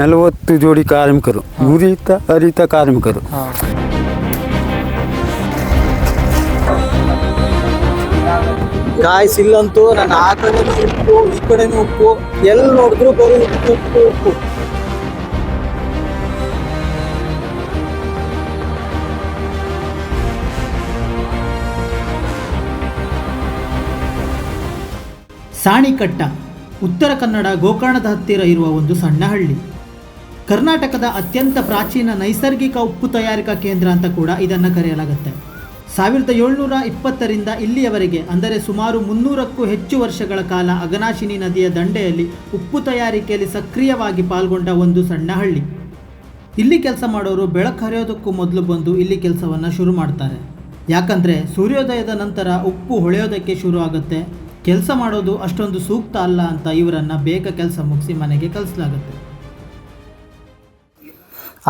40 ಜೋಡಿ ಕಾರ್ಮಿಕರು, ನುರಿತ ಅರಿತ ಕಾರ್ಮಿಕರು. ಗಾಯ್ಸ್ ಇಲ್ಲಂತೂ ನನ್ನ ಆ ಕಡೆ ಉಪ್ಪು ಈ ಕಡೆನೂ ಉಪ್ಪು, ಎಲ್ಲಿ ನೋಡಿದ್ರು ಬರೀ ಉಪ್ಪು ಉಪ್ಪು ಉಪ್ಪು. ಸಾಣಿಕಟ್ಟ ಉತ್ತರ ಕನ್ನಡ ಗೋಕರ್ಣದ ಹತ್ತಿರ ಇರುವ ಒಂದು ಸಣ್ಣ ಹಳ್ಳಿ. ಕರ್ನಾಟಕದ ಅತ್ಯಂತ ಪ್ರಾಚೀನ ನೈಸರ್ಗಿಕ ಉಪ್ಪು ತಯಾರಿಕಾ ಕೇಂದ್ರ ಅಂತ ಕೂಡ ಇದನ್ನು ಕರೆಯಲಾಗುತ್ತೆ. 1720ರಿಂದ ಇಲ್ಲಿಯವರೆಗೆ, ಅಂದರೆ ಸುಮಾರು 300ಕ್ಕೂ ಹೆಚ್ಚು ವರ್ಷಗಳ ಕಾಲ ಅಘನಾಶಿನಿ ನದಿಯ ದಂಡೆಯಲ್ಲಿ ಉಪ್ಪು ತಯಾರಿಕೆಯಲ್ಲಿ ಸಕ್ರಿಯವಾಗಿ ಪಾಲ್ಗೊಂಡ ಒಂದು ಸಣ್ಣ ಹಳ್ಳಿ. ಇಲ್ಲಿ ಕೆಲಸ ಮಾಡೋರು ಬೆಳಕು ಹರಿಯೋದಕ್ಕೂ ಮೊದಲು ಬಂದು ಇಲ್ಲಿ ಕೆಲಸವನ್ನು ಶುರು ಮಾಡ್ತಾರೆ. ಯಾಕಂದರೆ ಸೂರ್ಯೋದಯದ ನಂತರ ಉಪ್ಪು ಹೊಳೆಯೋದಕ್ಕೆ ಶುರು ಆಗುತ್ತೆ. ಕೆಲಸ ಮಾಡೋದು ಅಷ್ಟೊಂದು ಸೂಕ್ತ ಅಲ್ಲ ಅಂತ ಇವರನ್ನು ಬೇಗ ಕೆಲಸ ಮುಗಿಸಿ ಮನೆಗೆ ಕಳಿಸಲಾಗುತ್ತೆ.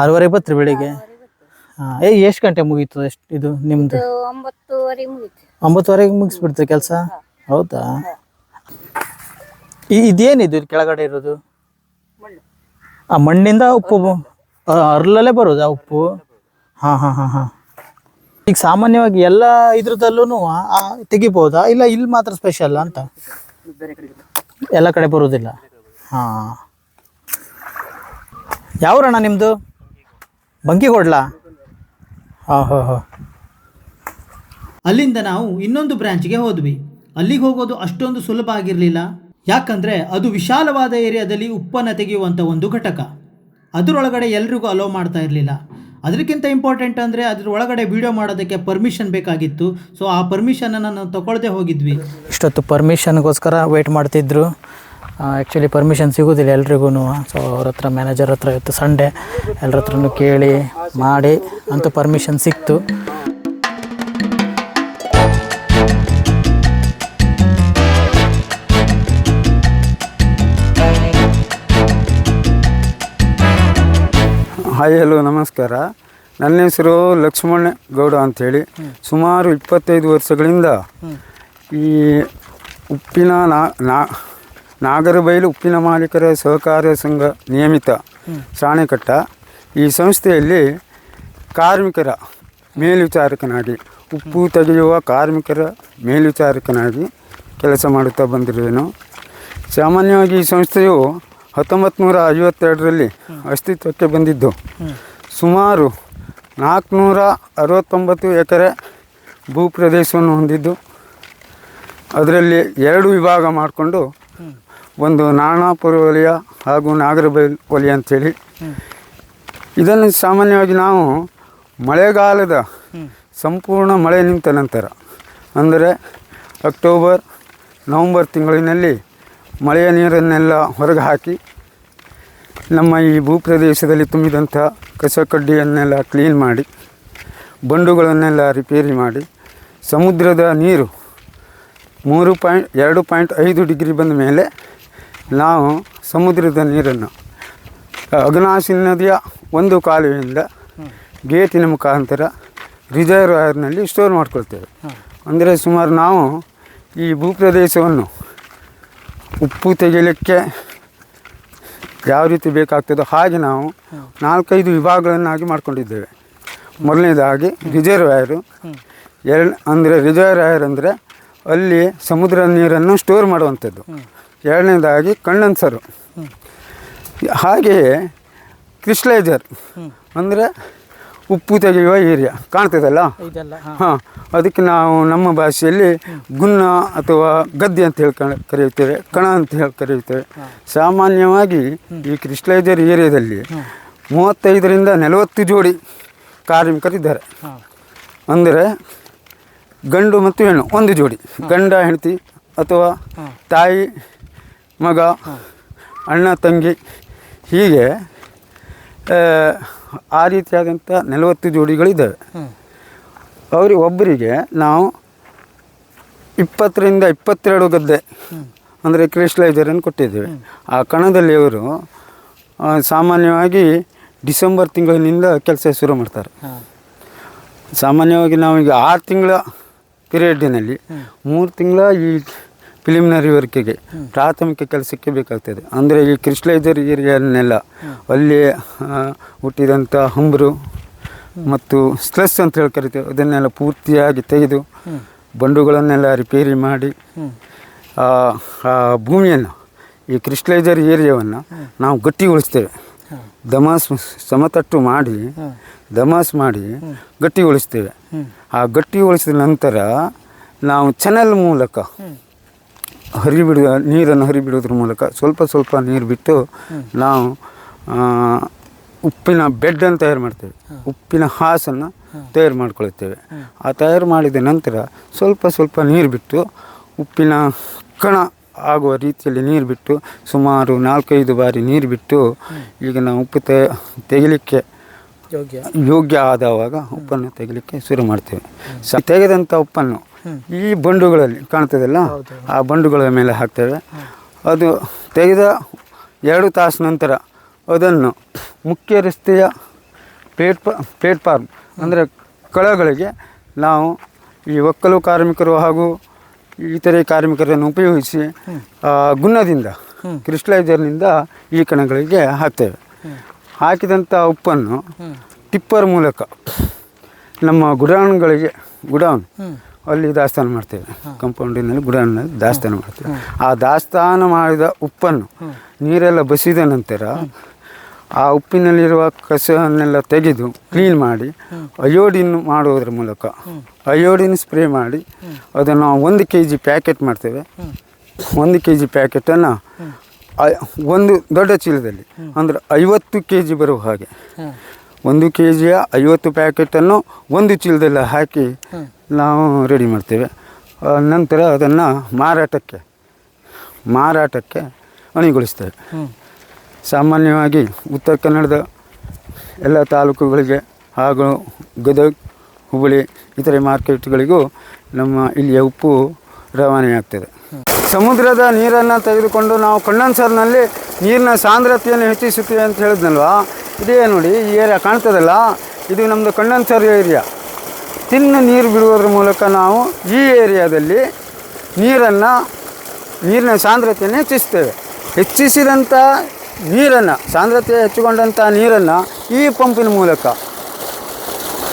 6:30 ಬತ್ರಿ ಬೆಳಿಗ್ಗೆ. ಎಷ್ಟು ಗಂಟೆ ಮುಗೀತು? ಎಷ್ಟು ಇದು ನಿಮ್ದು? 9:30 ಮುಗೀತು. 9:30 ಮುಗಿಸ್ಬಿಡ್ತೀವಿ ಕೆಲಸ? ಹೌದಾ? ಇದೇನಿದು ಕೆಳಗಡೆ ಇರೋದು? ಆ ಮಣ್ಣಿಂದ ಉಪ್ಪು ಅರ್ಲಲ್ಲೇ ಬರೋದು ಆ ಉಪ್ಪು? ಹಾಂ ಹಾಂ ಹಾಂ ಹಾಂ. ಈಗ ಸಾಮಾನ್ಯವಾಗಿ ಎಲ್ಲ ಇದ್ರದಲ್ಲೂ ತೆಗಿಬೋದಾ, ಇಲ್ಲ ಇಲ್ಲಿ ಮಾತ್ರ ಸ್ಪೆಷಲ್ ಅಂತ? ಎಲ್ಲ ಕಡೆ ಬರೋದಿಲ್ಲ. ಹಾಂ. ಯಾವ್ರಣ್ಣ ನಿಮ್ಮದು? ಬಂಕಿಗೋಡ್ಲಾ? ಹಾಂ ಹಾಂ ಹಾಂ. ಅಲ್ಲಿಂದ ನಾವು ಇನ್ನೊಂದು ಬ್ರಾಂಚ್ಗೆ ಹೋದ್ವಿ. ಅಲ್ಲಿಗೆ ಹೋಗೋದು ಅಷ್ಟೊಂದು ಸುಲಭ ಆಗಿರಲಿಲ್ಲ. ಯಾಕಂದರೆ ಅದು ವಿಶಾಲವಾದ ಏರಿಯಾದಲ್ಲಿ ಉಪ್ಪನ್ನು ತೆಗೆಯುವಂಥ ಒಂದು ಘಟಕ. ಅದರೊಳಗಡೆ ಎಲ್ರಿಗೂ ಅಲೋ ಮಾಡ್ತಾ ಇರಲಿಲ್ಲ. ಅದಕ್ಕಿಂತ ಇಂಪಾರ್ಟೆಂಟ್ ಅಂದರೆ ಅದ್ರ ಒಳಗಡೆ ವಿಡಿಯೋ ಮಾಡೋದಕ್ಕೆ ಪರ್ಮಿಷನ್ ಬೇಕಾಗಿತ್ತು. ಸೊ ಆ ಪರ್ಮಿಷನನ್ನು ನಾವು ತಗೊಳ್ಳದೆ ಹೋಗಿದ್ವಿ. ಇಷ್ಟೊತ್ತು ಪರ್ಮಿಷನ್ಗೋಸ್ಕರ ವೆಯ್ಟ್ ಮಾಡ್ತಿದ್ರು. ಆ್ಯಕ್ಚುಲಿ ಪರ್ಮಿಷನ್ ಸಿಗೋದಿಲ್ಲ ಎಲ್ರಿಗೂ. ಸೊ ಅವ್ರ ಹತ್ರ, ಮ್ಯಾನೇಜರ್ ಹತ್ರ ಇತ್ತು ಸಂಡೇ, ಎಲ್ಲರ ಹತ್ರನೂ ಕೇಳಿ ಮಾಡಿ ಅಂತೂ ಪರ್ಮಿಷನ್ ಸಿಕ್ತು. ಹಾಯ್, ಹಲೋ, ನಮಸ್ಕಾರ. ನನ್ನ ಹೆಸರು ಲಕ್ಷ್ಮಣ ಗೌಡ ಅಂಥೇಳಿ. ಸುಮಾರು 25 ವರ್ಷಗಳಿಂದ ಈ ಉಪ್ಪಿನ ನಾಗರಬೈಲು ಉಪ್ಪಿನ ಮಾಲೀಕರ ಸಹಕಾರ ಸಂಘ ನಿಯಮಿತ ಸಾಣಿಕಟ್ಟ ಈ ಸಂಸ್ಥೆಯಲ್ಲಿ ಕಾರ್ಮಿಕರ ಮೇಲ್ವಿಚಾರಕನಾಗಿ, ಉಪ್ಪು ತೆಗೆಯುವ ಕಾರ್ಮಿಕರ ಮೇಲ್ವಿಚಾರಕನಾಗಿ ಕೆಲಸ ಮಾಡುತ್ತಾ ಬಂದಿರುವೆನು. ಸಾಮಾನ್ಯವಾಗಿ ಈ ಸಂಸ್ಥೆಯು 1952ರಲ್ಲಿ ಅಸ್ತಿತ್ವಕ್ಕೆ ಬಂದಿದ್ದು. ಸುಮಾರು 469 ಎಕರೆ ಭೂಪ್ರದೇಶವನ್ನು ಹೊಂದಿದ್ದು, ಅದರಲ್ಲಿ 2 ವಿಭಾಗ ಮಾಡಿಕೊಂಡು, ಒಂದು ನಾಣಾಪುರ ವಲಯ ಹಾಗೂ ನಾಗರಬೈಲು ವಲಯ ಅಂಥೇಳಿ. ಇದನ್ನು ಸಾಮಾನ್ಯವಾಗಿ ನಾವು ಮಳೆಗಾಲದ ಸಂಪೂರ್ಣ ಮಳೆ ನಿಂತ ನಂತರ, ಅಂದರೆ ಅಕ್ಟೋಬರ್ ನವಂಬರ್ ತಿಂಗಳಿನಲ್ಲಿ ಮಳೆಯ ನೀರನ್ನೆಲ್ಲ ಹೊರಗೆ ಹಾಕಿ ನಮ್ಮ ಈ ಭೂಪ್ರದೇಶದಲ್ಲಿ ತುಂಬಿದಂಥ ಕಸ ಕಡ್ಡಿಯನ್ನೆಲ್ಲ ಕ್ಲೀನ್ ಮಾಡಿ, ಬಂಡುಗಳನ್ನೆಲ್ಲ ರಿಪೇರಿ ಮಾಡಿ, ಸಮುದ್ರದ ನೀರು 2.5 ಡಿಗ್ರಿ ಬಂದ ಮೇಲೆ ನಾವು ಸಮುದ್ರದ ನೀರನ್ನು ಅಘನಾಶಿನಿ ನದಿಯ ಒಂದು ಕಾಲುವೆಯಿಂದ ಗೇಟಿನ ಮುಖಾಂತರ ರಿಸರ್ವಾಯರ್ನಲ್ಲಿ ಸ್ಟೋರ್ ಮಾಡ್ಕೊಳ್ತೇವೆ. ಅಂದರೆ ಸುಮಾರು ನಾವು ಈ ಭೂಪ್ರದೇಶವನ್ನು ಉಪ್ಪು ತೆಗೆಯಲಿಕ್ಕೆ ಯಾವ ರೀತಿ ಬೇಕಾಗ್ತದೋ ಹಾಗೆ ನಾವು 4-5 ವಿಭಾಗಗಳನ್ನಾಗಿ ಮಾಡ್ಕೊಂಡಿದ್ದೇವೆ. ಮೊದಲನೇದಾಗಿ ರಿಸರ್ವಾಯರು. ರಿಸರ್ವಾಯರ್ ಅಂದರೆ ಅಲ್ಲಿ ಸಮುದ್ರ ನೀರನ್ನು ಸ್ಟೋರ್ ಮಾಡುವಂಥದ್ದು. ಎರಡನೇದಾಗಿ ಕಂಡೆನ್ಸರು. ಹಾಗೆಯೇ ಕ್ರಿಸ್ಟಲೈಸರ್ ಅಂದರೆ ಉಪ್ಪು ತೆಗೆಯುವ ಏರಿಯಾ ಕಾಣ್ತದಲ್ಲ, ಹಾಂ, ಅದಕ್ಕೆ ನಾವು ನಮ್ಮ ಭಾಷೆಯಲ್ಲಿ ಗುನ್ನ ಅಥವಾ ಗದ್ದೆ ಅಂತ ಹೇಳಿ ಕರೆಯುತ್ತೇವೆ, ಕಣ ಅಂತ ಹೇಳಿ ಕರೆಯುತ್ತೇವೆ. ಸಾಮಾನ್ಯವಾಗಿ ಈ ಕ್ರಿಸ್ಟಲೈಸರ್ ಏರಿಯಾದಲ್ಲಿ 35ರಿಂದ 40 ಜೋಡಿ ಕಾರ್ಮಿಕರಿದ್ದಾರೆ. ಅಂದರೆ ಗಂಡು ಮತ್ತು ಹೆಣ್ಣು ಒಂದು ಜೋಡಿ, ಗಂಡ ಹೆಂಡತಿ ಅಥವಾ ತಾಯಿ ಮಗ, ಅಣ್ಣ ತಂಗಿ, ಹೀಗೆ ಆ ರೀತಿಯಾದಂಥ 40 ಜೋಡಿಗಳಿದ್ದಾವೆ. ಒಬ್ಬರಿಗೆ ನಾವು 20ರಿಂದ 22 ಗದ್ದೆ ಅಂದರೆ ಕ್ರಿಸ್ಟಲೈಸರನ್ನು ಕೊಟ್ಟಿದ್ದೇವೆ. ಆ ಕಣದಲ್ಲಿ ಅವರು ಸಾಮಾನ್ಯವಾಗಿ ಡಿಸೆಂಬರ್ ತಿಂಗಳಿನಿಂದ ಕೆಲಸ ಶುರು ಮಾಡ್ತಾರೆ. ಸಾಮಾನ್ಯವಾಗಿ ನಾವೀಗ 6 ತಿಂಗಳ ಪೀರಿಯಡ್ಡಿನಲ್ಲಿ 3 ತಿಂಗಳ ಈ ಪ್ರಿಲಿಮಿನರಿ ವರ್ಕಿಗೆ ಪ್ರಾಥಮಿಕ ಕೆಲಸಕ್ಕೆ ಬೇಕಾಗ್ತದೆ. ಅಂದರೆ ಈ ಕ್ರಿಸ್ಟಲೈಸರ್ ಏರಿಯಾನೆಲ್ಲ ಅಲ್ಲಿ ಹುಟ್ಟಿದಂಥ ಹಂಬರು ಮತ್ತು ಸ್ಲಸ್ ಅಂತ ಹೇಳಿ ಕರಿತೇವೆ, ಅದನ್ನೆಲ್ಲ ಪೂರ್ತಿಯಾಗಿ ತೆಗೆದು ಬಂಡುಗಳನ್ನೆಲ್ಲ ರಿಪೇರಿ ಮಾಡಿ ಆ ಭೂಮಿಯನ್ನು, ಈ ಕ್ರಿಸ್ಟಲೈಸರ್ ಏರಿಯಾವನ್ನು ನಾವು ಗಟ್ಟಿಗೊಳಿಸ್ತೇವೆ. ಸಮತಟ್ಟು ಮಾಡಿ ದಮಾಸ್ ಮಾಡಿ ಗಟ್ಟಿಗೊಳಿಸ್ತೇವೆ. ಆ ಗಟ್ಟಿಗೊಳಿಸಿದ ನಂತರ ನಾವು ಚಾನಲ್ ಮೂಲಕ ನೀರನ್ನು ಹರಿಬಿಡೋದ್ರ ಮೂಲಕ ಸ್ವಲ್ಪ ಸ್ವಲ್ಪ ನೀರು ಬಿಟ್ಟು ನಾವು ಉಪ್ಪಿನ ಬೆಡ್ಡನ್ನು ತಯಾರು ಮಾಡ್ತೇವೆ, ಉಪ್ಪಿನ ಹಾಸನ್ನು ತಯಾರು ಮಾಡ್ಕೊಳ್ತೇವೆ. ಆ ತಯಾರು ಮಾಡಿದ ನಂತರ ಸ್ವಲ್ಪ ಸ್ವಲ್ಪ ನೀರು ಬಿಟ್ಟು ಉಪ್ಪಿನ ಕಣ ಆಗುವ ರೀತಿಯಲ್ಲಿ ನೀರು ಬಿಟ್ಟು ಸುಮಾರು 4-5 ಬಾರಿ ನೀರು ಬಿಟ್ಟು ಈಗ ನಾವು ಉಪ್ಪು ತೆಗಿಲಿಕ್ಕೆ ಯೋಗ್ಯ ಆದವಾಗ ಉಪ್ಪನ್ನು ತೆಗಿಲಿಕ್ಕೆ ಶುರು ಮಾಡ್ತೇವೆ. ತೆಗೆದಂಥ ಉಪ್ಪನ್ನು ಈ ಬಂಡುಗಳಲ್ಲಿ ಕಾಣ್ತದಲ್ಲ, ಆ ಬಂಡುಗಳ ಮೇಲೆ ಹಾಕ್ತೇವೆ. ಅದು ತೆಗೆದ 2 ತಾಸು ನಂತರ ಅದನ್ನು ಮುಖ್ಯ ರಸ್ತೆಯ ಪ್ಲೇಟ್ಫಾರ್ಮ್ ಅಂದರೆ ಕಳಗಳಿಗೆ ನಾವು ಈ ಒಕ್ಕಲು ಕಾರ್ಮಿಕರು ಹಾಗೂ ಇತರೆ ಕಾರ್ಮಿಕರನ್ನು ಉಪಯೋಗಿಸಿ ಗುನ್ನದಿಂದ ಕ್ರಿಸ್ಟಲೈಸರ್ನಿಂದ ಈ ಕಣಗಳಿಗೆ ಹಾಕ್ತೇವೆ. ಹಾಕಿದಂಥ ಉಪ್ಪನ್ನು ಟಿಪ್ಪರ್ ಮೂಲಕ ನಮ್ಮ ಗುಡೌನ್ ಅಲ್ಲಿ ದಾಸ್ತಾನು ಮಾಡ್ತೇವೆ. ಕಂಪೌಂಡಿನಲ್ಲಿ ಗುಡೌನ್ನಲ್ಲಿ ದಾಸ್ತಾನು ಮಾಡ್ತೇವೆ. ಆ ದಾಸ್ತಾನು ಮಾಡಿದ ಉಪ್ಪನ್ನು ನೀರೆಲ್ಲ ಬಸಿದ ನಂತರ ಆ ಉಪ್ಪಿನಲ್ಲಿರುವ ಕಸವನ್ನೆಲ್ಲ ತೆಗೆದು ಕ್ಲೀನ್ ಮಾಡಿ ಅಯೋಡಿನ್ ಮಾಡುವುದರ ಮೂಲಕ ಅಯೋಡಿನ್ ಸ್ಪ್ರೇ ಮಾಡಿ ಅದನ್ನು 1 kg ಪ್ಯಾಕೆಟ್ ಮಾಡ್ತೇವೆ. 1 kg ಪ್ಯಾಕೆಟನ್ನು ಒಂದು ದೊಡ್ಡ ಚೀಲದಲ್ಲಿ ಅಂದರೆ 50 kg ಬರುವ ಹಾಗೆ 1 kgಯ 50 ಪ್ಯಾಕೆಟನ್ನು ಒಂದು ಚೀಲದಲ್ಲಿ ಹಾಕಿ ನಾವು ರೆಡಿ ಮಾಡ್ತೇವೆ. ನಂತರ ಅದನ್ನು ಮಾರಾಟಕ್ಕೆ ಅಣಿಗೊಳಿಸ್ತೇವೆ. ಸಾಮಾನ್ಯವಾಗಿ ಉತ್ತರ ಕನ್ನಡದ ಎಲ್ಲ ತಾಲೂಕುಗಳಿಗೆ ಹಾಗೂ ಗದಗ, ಹುಬ್ಬಳ್ಳಿ ಇತರೆ ಮಾರ್ಕೆಟ್ಗಳಿಗೂ ನಮ್ಮ ಇಲ್ಲಿಯ ಉಪ್ಪು ರವಾನೆಯಾಗ್ತದೆ. ಸಮುದ್ರದ ನೀರನ್ನು ತೆಗೆದುಕೊಂಡು ನಾವು ಕಂಡೆನ್ಸರ್ನಲ್ಲಿ ನೀರಿನ ಸಾಂದ್ರತೆಯನ್ನು ಹೆಚ್ಚಿಸುತ್ತೇವೆ ಅಂತ ಹೇಳಿದ್ನಲ್ವಾ, ಇದೇ ನೋಡಿ ಈ ಏರಿಯಾ ಕಾಣ್ತದಲ್ಲ, ಇದು ನಮ್ಮದು ಕಂಡೆನ್ಸರ್ ಏರಿಯಾ. ನೀರು ಬಿಡುವುದರ ಮೂಲಕ ನಾವು ಈ ಏರಿಯಾದಲ್ಲಿ ನೀರಿನ ಸಾಂದ್ರತೆಯನ್ನು ಹೆಚ್ಚಿಸ್ತೇವೆ. ಹೆಚ್ಚಿಸಿದಂಥ ನೀರನ್ನು, ಸಾಂದ್ರತೆ ಹೆಚ್ಚಿಕೊಂಡಂಥ ನೀರನ್ನು ಈ ಪಂಪಿನ ಮೂಲಕ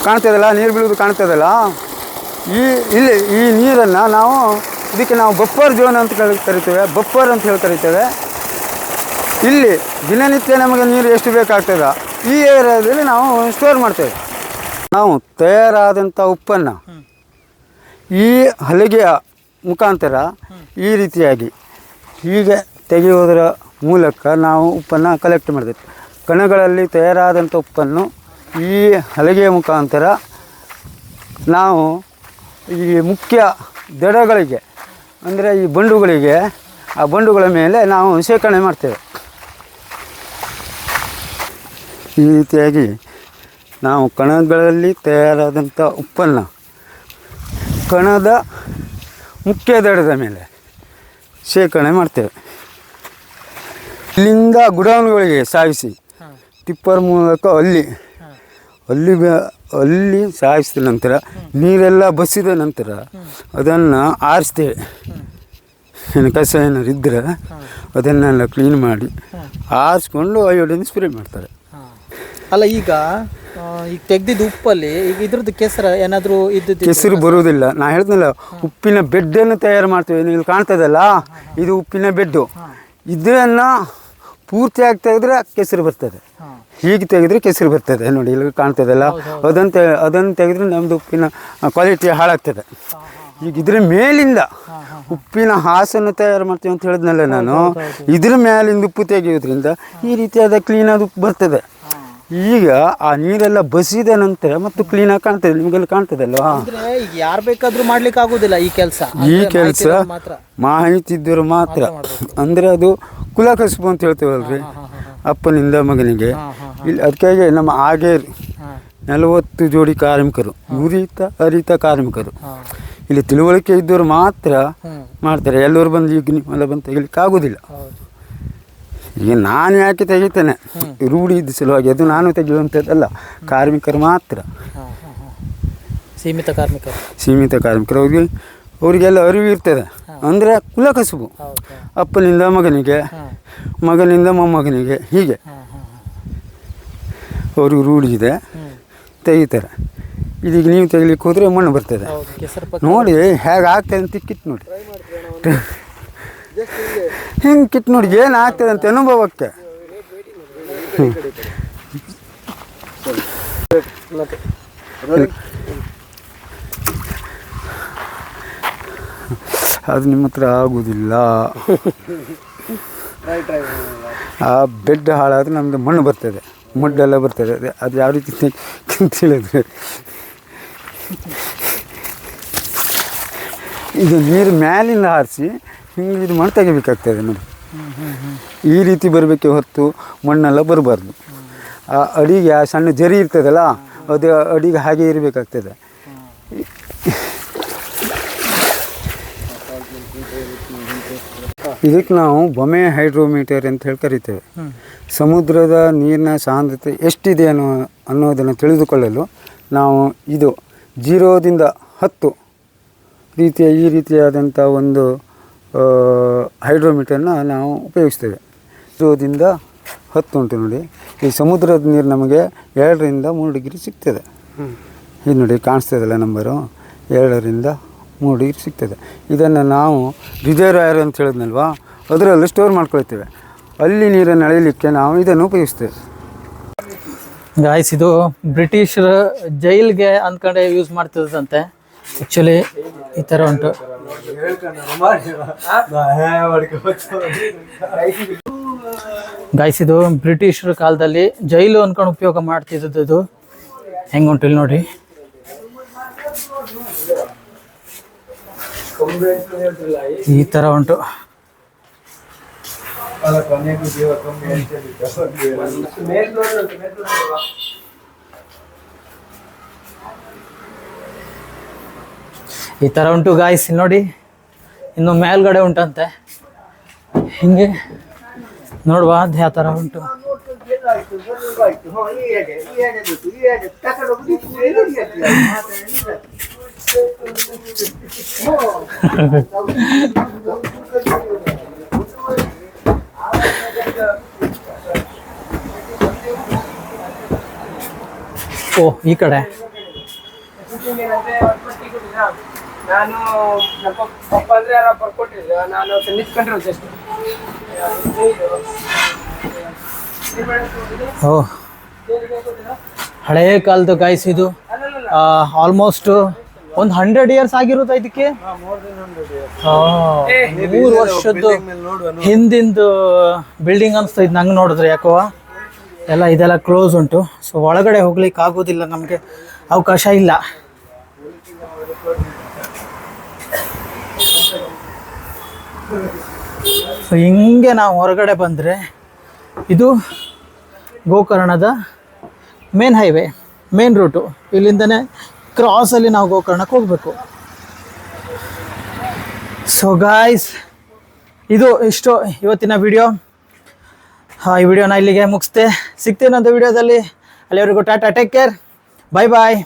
ಕಾಣ್ತದಲ್ಲ, ನೀರು ಬೀಳುವುದು ಕಾಣ್ತದಲ್ಲ, ಈ ನೀರನ್ನು ಇದಕ್ಕೆ ನಾವು ಬಫರ್ ಝೋನ್ ಅಂತ ಕರಿತೇವೆ, ಬಫರ್ ಅಂತ ಹೇಳಿ ಕರಿತೇವೆ. ಇಲ್ಲಿ ದಿನನಿತ್ಯ ನಮಗೆ ನೀರು ಎಷ್ಟು ಬೇಕಾಗ್ತದೆ ಈ ಏರಿಯಾದಲ್ಲಿ ನಾವು ಸ್ಟೋರ್ ಮಾಡ್ತೇವೆ. ನಾವು ತಯಾರಾದಂಥ ಉಪ್ಪನ್ನು ಈ ಹಲಗೆಯ ಮುಖಾಂತರ ಈ ರೀತಿಯಾಗಿ ಹೀಗೆ ತೆಗೆಯುವುದರ ಮೂಲಕ ನಾವು ಉಪ್ಪನ್ನು ಕಲೆಕ್ಟ್ ಮಾಡ್ತೇವೆ. ಕಣಗಳಲ್ಲಿ ತಯಾರಾದಂಥ ಉಪ್ಪನ್ನು ಈ ಹಲಗೆಯ ಮುಖಾಂತರ ನಾವು ಈ ಮುಖ್ಯ ದಡಗಳಿಗೆ ಅಂದರೆ ಈ ಬಂಡುಗಳಿಗೆ, ಆ ಬಂಡುಗಳ ಮೇಲೆ ನಾವು ಶೇಖರಣೆ ಮಾಡ್ತೇವೆ. ಈ ರೀತಿಯಾಗಿ ನಾವು ಕಣಗಳಲ್ಲಿ ತಯಾರಾದಂಥ ಉಪ್ಪನ್ನು ಕಣದ ಮುಖ್ಯ ದಡದ ಮೇಲೆ ಶೇಖರಣೆ ಮಾಡ್ತೇವೆ. ಇಲ್ಲಿಂದ ಗುಡೌನ್ಗಳಿಗೆ ಸಾಗಿಸಿ ಟಿಪ್ಪರ್ ಮೂಲಕ ಅಲ್ಲಿ ಸಾಗಿಸಿದ ನಂತರ ನೀರೆಲ್ಲ ಬಸಿದ ನಂತರ ಅದನ್ನು ಆರಿಸ್ತೇವೆ. ಕಸ ಏನಾದ್ರು ಇದ್ದರೆ ಅದನ್ನೆಲ್ಲ ಕ್ಲೀನ್ ಮಾಡಿ ಆರಿಸ್ಕೊಂಡು ಅಯೋಡಿನ್ ಸ್ಪ್ರೇ ಮಾಡ್ತಾರೆ. ಅಲ್ಲ, ಈಗ ತೆಗ್ದಿದ್ದು ಉಪ್ಪಲ್ಲಿ ಈಗ ಇದ್ರದ್ದು ಕೆಸರು ಏನಾದರೂ ಕೆಸರು ಬರುವುದಿಲ್ಲ. ನಾ ಹೇಳ್ತೀನಲ್ಲ, ಉಪ್ಪಿನ ಬೆಡ್ಡನ್ನು ತಯಾರು ಮಾಡ್ತೇವೆ. ನೀವು ಕಾಣ್ತದಲ್ಲ, ಇದು ಉಪ್ಪಿನ ಬೆಡ್ಡು. ಇದನ್ನು ಪೂರ್ತಿಯಾಗಿ ತೆಗೆದ್ರೆ ಕೆಸರು ಬರ್ತದೆ, ಹೀಗೆ ತೆಗೆದ್ರೆ ಕೆಸರು ಬರ್ತದೆ. ನೋಡಿ ಇಲ್ಲಿ ಕಾಣ್ತದಲ್ಲ, ಅದನ್ನು ತೆಗೆದ್ರೆ ನಮ್ಮದು ಉಪ್ಪಿನ ಕ್ವಾಲಿಟಿ ಹಾಳಾಗ್ತದೆ. ಈಗ ಇದ್ರ ಮೇಲಿಂದ ಉಪ್ಪಿನ ಹಾಸನ್ನು ತಯಾರು ಮಾಡ್ತೀವಿ ಅಂತ ಹೇಳಿದ್ನಲ್ಲ ನಾನು, ಇದ್ರ ಮೇಲಿಂದ ಉಪ್ಪು ತೆಗೆಯೋದ್ರಿಂದ ಈ ರೀತಿಯಾದ ಕ್ಲೀನಾದ ಉಪ್ಪು ಬರ್ತದೆ. ಈಗ ಆ ನೀರೆಲ್ಲ ಬಸಿದ ನಂತರ ಮತ್ತು ಕ್ಲೀನಾಗಿ ಕಾಣ್ತದೆ, ನಿಮಗೆಲ್ಲ ಕಾಣ್ತದಲ್ವಾ. ಈಗ ಯಾರು ಬೇಕಾದ್ರೂ ಮಾಡ್ಲಿಕ್ಕೆ ಆಗೋದಿಲ್ಲ ಈ ಕೆಲಸ. ಮಾಹಿತಿ ಇದ್ದರು ಮಾತ್ರ. ಅಂದರೆ ಅದು ಕುಲಕಸುಬು ಅಂತ ಹೇಳ್ತೇವಲ್ರಿ, ಅಪ್ಪನಿಂದ ಮಗನಿಗೆ. ಇಲ್ಲಿ ಅದಕ್ಕಾಗಿ ನಮ್ಮ ಆಗೇರಿ 40 ಜೋಡಿ ಕಾರ್ಮಿಕರು, ನುರಿತ ಕಾರ್ಮಿಕರು. ಇಲ್ಲಿ ತಿಳುವಳಿಕೆ ಇದ್ದವರು ಮಾತ್ರ ಮಾಡ್ತಾರೆ. ಎಲ್ಲರೂ ಬಂದು ಈಗ ನಿಮ್ಮೆಲ್ಲ ಬಂದು ತೆಗಿಲಿಕ್ಕೆ ಆಗೋದಿಲ್ಲ. ಈಗ ನಾನು ಯಾಕೆ ತೆಗಿತೇನೆ, ರೂಢಿ ಇದ್ದ ಸಲುವಾಗಿ. ಅದು ನಾನು ತೆಗೆಯುವಂಥದ್ದಲ್ಲ, ಕಾರ್ಮಿಕರು ಮಾತ್ರ, ಸೀಮಿತ ಕಾರ್ಮಿಕರು. ಅವರಿಗೆಲ್ಲ ಅರಿವು ಇರ್ತದೆ. ಅಂದರೆ ಕುಲಕಸುಬು. ಅಪ್ಪನಿಂದ ಮಗನಿಗೆ, ಮಗನಿಂದ ಮೊಮ್ಮಗನಿಗೆ, ಹೀಗೆ ಅವ್ರಿಗೆ ರೂಢಿ ಇದೆ, ತೆಗಿತಾರೆ. ಇದೀಗ ನೀವು ತೆಗಿಲಿಕ್ಕೆ ಹೋದರೆ ಮಣ್ಣು ಬರ್ತದೆ. ನೋಡಿ ಹೇಗೆ ಆಗ್ತದೆ ಅಂತ ಕಿತ್ತು ನೋಡಿ, ಹಿಂಗೆ ಕಿತ್ತು ನೋಡಿ ಏನು ಆಗ್ತದೆ ಅಂತ ಅನುಭವಕ್ಕೆ. ಅದು ನಿಮ್ಮ ಹತ್ರ ಆಗುವುದಿಲ್ಲ. ಆ ಬೆಡ್ ಹಾಳಾದರೆ ನಮ್ಮದು ಮಣ್ಣು ಬರ್ತದೆ, ಮಡ್ಡೆಲ್ಲ ಬರ್ತದೆ. ಅದು ಯಾವ ರೀತಿ ಅಂತ ಹೇಳಿದ್ರೆ, ಇದು ನೀರು ಮ್ಯಾಲಿಂದ ಹಾರಿಸಿ ಹಿಂಗೆ ಇದು ಮಣ್ಣು ತೆಗಿಬೇಕಾಗ್ತದೆ ನೋಡಿ. ಈ ರೀತಿ ಬರಬೇಕೆ ಹೊತ್ತು ಮಣ್ಣೆಲ್ಲ ಬರಬಾರ್ದು. ಆ ಅಡಿಗೆ ಆ ಸಣ್ಣ ಜರಿ ಇರ್ತದಲ್ಲ, ಅದು ಅಡಿಗೆ ಹಾಗೆ ಇರಬೇಕಾಗ್ತದೆ. ಇದಕ್ಕೆ ನಾವು ಬೊಮೆ ಹೈಡ್ರೋಮೀಟರ್ ಅಂತ ಹೇಳಿ ಕರಿತೇವೆ. ಸಮುದ್ರದ ನೀರಿನ ಸಾಂದ್ರತೆ ಎಷ್ಟಿದೆ ಅನ್ನೋದನ್ನು ತಿಳಿದುಕೊಳ್ಳಲು ನಾವು ಇದು 0ದಿಂದ 10 ಈ ರೀತಿಯಾದಂಥ ಒಂದು ಹೈಡ್ರೋಮೀಟರ್ನ ನಾವು ಉಪಯೋಗಿಸ್ತೇವೆ. 0ದಿಂದ 10 ಉಂಟು ನೋಡಿ. ಈ ಸಮುದ್ರದ ನೀರು ನಮಗೆ 2ರಿಂದ 3 ಡಿಗ್ರಿ ಸಿಗ್ತದೆ. ಇದು ನೋಡಿ ಕಾಣಿಸ್ತದಲ್ಲ ನಂಬರು, 2ರಿಂದ 3 ಡಿಗ್ರಿ ಸಿಗ್ತದೆ. ಇದನ್ನು ನಾವು ರಿಸರ್ವಾಯರ್ ಅಂತ ಹೇಳಿದ್ನಲ್ವ, ಅದರಲ್ಲಿ ಸ್ಟೋರ್ ಮಾಡ್ಕೊಳ್ತೇವೆ. ಅಲ್ಲಿ ನೀರನ್ನು ಅಳೆಯಲಿಕ್ಕೆ ನಾವು ಇದನ್ನು ಉಪಯೋಗಿಸ್ತೇವೆ. ಗಾಯ್ಸ್, ಇದು ಬ್ರಿಟಿಷರ ಜೈಲ್ಗೆ ಅಂದ್ಕೊಂಡೆ ಯೂಸ್ ಮಾಡ್ತಿದ್ದಂತೆ. ಆ್ಯಕ್ಚುಲಿ ಈ ಥರ ಉಂಟು. ಗಾಯ್ಸ್, ಇದು ಬ್ರಿಟಿಷರ ಕಾಲದಲ್ಲಿ ಜೈಲು ಅಂದ್ಕೊಂಡು ಉಪಯೋಗ ಮಾಡ್ತಿದ್ದದ್ದು. ಇದು ಹೆಂಗೆ ಉಂಟು ಇಲ್ಲಿ ನೋಡಿ. ಈ ಥರ ಉಂಟು. ಈ ಥರ ಉಂಟು ಗಾಯ್ಸ್. ನೋಡಿ, ಇನ್ನು ಮೇಲ್ಗಡೆ ಉಂಟಂತೆ. ಹಿಂಗೆ ನೋಡುವ, ಅದು ಯಾವ ಥರ ಉಂಟು. ಓ, ಈ ಕಡೆ ನಾನು ನಮ್ಮ ಪಪ್ಪ ಅಂದ್ರೆ ಯಾರೋ ಬರ್ಕೊಟ್ಟಿದ್ರು, ನಾನು ನಿಂತ್ಕೊಂಡಿರೋ ಜಸ್ಟ್. ಓ, ಹಳೇ ಕಾಲದ ಗಾಯ್ಸ್ ಇದು. ಆಲ್ಮೋಸ್ಟ್ ಒಂದು 100 years ಆಗಿರುತ್ತೆ ಇದಕ್ಕೆ. 3 ವರ್ಷದ್ದು ಹಿಂದಿಂದು ಬಿಲ್ಡಿಂಗ್ ಅನಿಸ್ತೈತೆ ನಂಗೆ ನೋಡಿದ್ರೆ. ಯಾಕೋ ಎಲ್ಲ ಇದೆಲ್ಲ ಕ್ಲೋಸ್ ಉಂಟು. ಸೊ ಒಳಗಡೆ ಹೋಗ್ಲಿಕ್ಕೆ ಆಗೋದಿಲ್ಲ, ನಮಗೆ ಅವಕಾಶ ಇಲ್ಲ. ಸೊ ಹಿಂಗೆ ನಾವು ಹೊರಗಡೆ ಬಂದರೆ ಇದು ಗೋಕರ್ಣದ ಮೇನ್ ಹೈವೇ, ಮೇನ್ ರೂಟು. ಇಲ್ಲಿಂದನೇ ಕ್ರಾಸಲ್ಲಿ ನಾವು ಗೋಕರ್ಣಕ್ಕೆ ಹೋಗಬೇಕು. ಸೊ ಗಾಯ್ಸ್, ಇದು ಇಷ್ಟು ಇವತ್ತಿನ ವಿಡಿಯೋ. ಈ ವಿಡಿಯೋನ ಇಲ್ಲಿಗೆ ಮುಗಿಸ್ತೆ. ಸಿಗ್ತೇನಂತ ವಿಡಿಯೋದಲ್ಲಿ. ಅಲ್ಲಿವರೆಗೂ ಟಾಟಾ, ಟೇಕ್ ಕೇರ್, ಬಾಯ್ ಬಾಯ್.